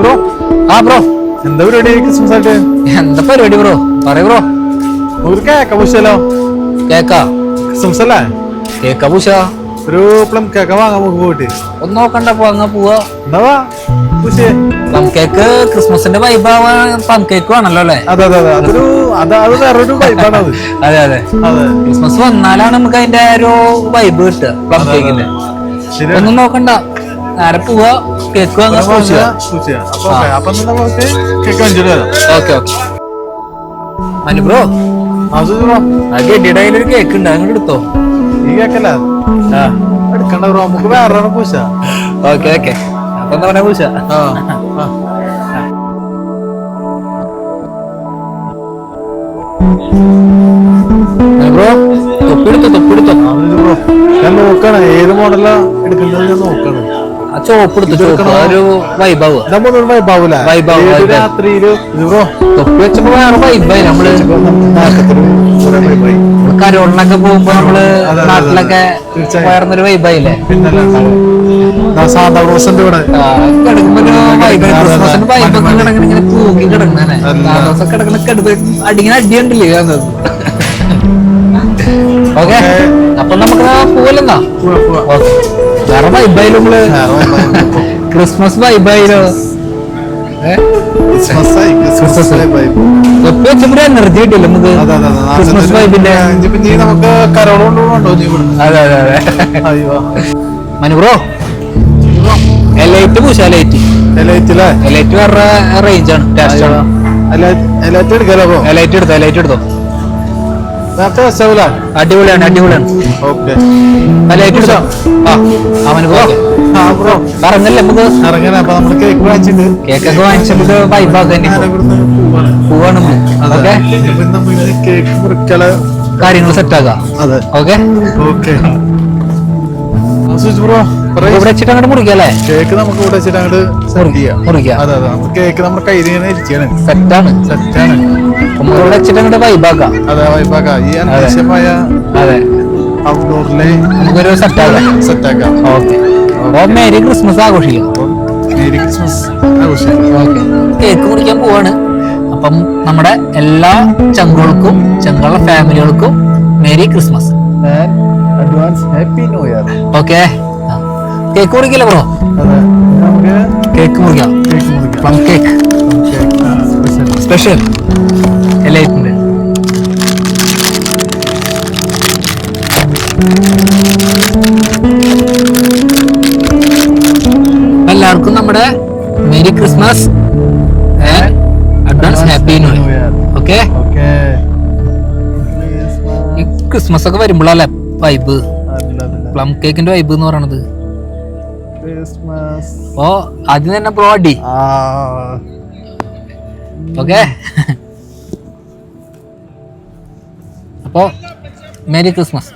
Bro ആ bro, എന്താ പരിപാടി ക്രിസ്മസ് ആയിട്ട്? എന്താ പരിപാടി ബ്രോ? പറയൂ ബ്രോ. ഒരു കേക്ക പൂശല്ലോ. കേക്കാ? ക്രിസ്മസ് അല്ലേ? കേക്കാ പൂശ? ഒരു പ്ലം കേക്ക വാങ്ങാൻ നമുക്ക് പോയിട്ട്. ഒന്ന് നോക്കണ്ട, അങ്ങ് പോവാ. എന്താ പൂശേ? പ്ലം കേക്ക് ക്രിസ്മസിന്റെ വൈബാവാൻ പ്ലം കേക്ക് വേണല്ലോ അല്ലേ? അതെ അതെ അതെ, അത് വേറൊരു വൈബാണ് അത്. അതെ അതെ അതെ, ക്രിസ്മസ് വന്നാലാണ് നമുക്ക് അതിന്റെ ഒരു വൈബ് കിട്ടുക പ്ലം കേക്കിന്റെ. ഒന്നും നോക്കണ്ട, നേരെ പോവാ, കേക്ക് വാങ്ങാൻ പൂശിയാ. അപ്പൊ നമുക്ക് കേക്ക് വാങ്ങിച്ചിട്ട് വരാം. Okay okay. മനു ബ്രോ, അത് ബ്രോ, ആ ഗഡിയുടെ കയ്യിലൊരു കേക്ക് ഉണ്ട്, അങ്ങോട്ട് എടുത്തോ. ഈ കേക്കല്ല എടുക്കണ്ട ബ്രോ, നമുക്ക് വേറെ പൂശ. ഓക്കെ ഓക്കെ, അപ്പൊ എന്താ പറയാ പൂശ. ബ്രോ, തൊപ്പിടുത്തോ തൊപ്പിടുത്തോ. ബ്രോ ഞാൻ നോക്കാണ് ഏത് മോഡലാ എടുക്കുന്നത്, ഞാൻ നോക്കാണ്. ആ ചോപ്പെടുത്തു, ഒരു വൈബാവുക. രാത്രിയില് ബ്രോ തൊപ്പി വെച്ചപ്പോ വേറെ വൈബായി. നമ്മള് കരോളിനൊക്കെ പോകുമ്പോ നമ്മള് നാട്ടിലൊക്കെ വേറൊരു വൈബായില്ലേ. സാന്താക്ലോസിന്റെ ഇവിടെ കിടക്കുമ്പോ ക്രിസ്മസിന്റെ വൈബൊക്കെ കിടക്കണ ഇങ്ങനെ തൂക്കി കിടക്കണേ. കിടക്കണ അടിങ്ങനെ അടിയുണ്ടല്ലേ. ഓക്കെ, അപ്പൊ നമുക്ക് പോവല്ലെന്നാ. വേറെ വൈബായാലും നമ്മള് ക്രിസ്മസ് വൈബായാലോ. തൊപ്പി വെച്ചപ്പോ എനർജി കിട്ടില്ല നമുക്ക് ക്രിസ്മസ് വൈബിന്റെ. നമുക്ക് കരോളുണ്ടോ? അതെ അതെ അതെ. മനു ബ്രോ, എലൈറ്റ് പൂശ. എലൈറ്റ് വേറെ റേഞ്ച് ആണ്, ടേസ്റ്റ് ആണ്. എലൈറ്റ് എടുത്തോ. അടിപൊളിയാണ് അടിപൊളിയാണ്. എലൈറ്റ് എടുത്തോ. മനു ബ്രോ പറഞ്ഞല്ലേ നമുക്ക് ഇറങ്ങാൻ. അപ്പൊ നമ്മള് കേക്ക് വാങ്ങിച്ചിട്ട് കേക്കൊക്കെ വാങ്ങിച്ചിട്ട് വൈബാക്കാൻ പോവാണ്. കേക്ക് മുറിക്കല കാര്യങ്ങൾ സെറ്റ് ആക്കാം. അതെ, ഓക്കെ ഓക്കെ. ബ്രോ ഇവിടെ വെച്ചിട്ട് അങ്ങോട്ട് മുറിക്കല്ലേ? കേക്ക് നമുക്ക് ഇവിടെ വെച്ചിട്ട് അങ്ങോട്ട് മുറിക്കാം. അതെ അതെ, കേക്ക് നമ്മുടെ കയ്യിൽ ഇങ്ങനെ ഇരിക്കാണ്. സെറ്റാണ് ഇവിടെ വെച്ചിട്ട് അങ്ങോട്ട് വൈബാക്കാം. അതെ, വൈബാക്കാം. ഈ അനാവശ്യമായ അതെ ഔട്ട്ഡോറിലെ നമുക്കൊരു സെറ്റാക്കാം. ഓക്കെ, മേരി ക്രിസ്മസ് ആഘോഷിക്കാം. മേരി ക്രിസ്മസ് ആഘോഷിക്കാം. ഓക്കെ, കേക്ക് മുറിക്കാൻ പോവാണ്. അപ്പം നമ്മുടെ എല്ലാ ചങ്കുകൾക്കും ചങ്കുള്ള ഫാമിലികൾക്കും merry Christmas, advance happy new year. Okay, cake മുറിക്കില്ല ബ്രോ? കേക്ക് മുറിക്കാം. പ്ലം കേക്ക് സ്പെഷ്യൽ എലൈറ്റിന്റെ. എല്ലാവർക്കും നമ്മുടെ merry Christmas, advance happy new year. Okay, ഈ ക്രിസ്മസ് ഒക്കെ വരുമ്പോഴല്ലേ വൈബ്, പ്ലം കേക്കിന്റെ വൈബ് എന്ന് പറയണത്. ഓ ആദ്യം തന്നെ ബ്രോ അടി. ഓക്കെ, അപ്പോ മേരി ക്രിസ്മസ്.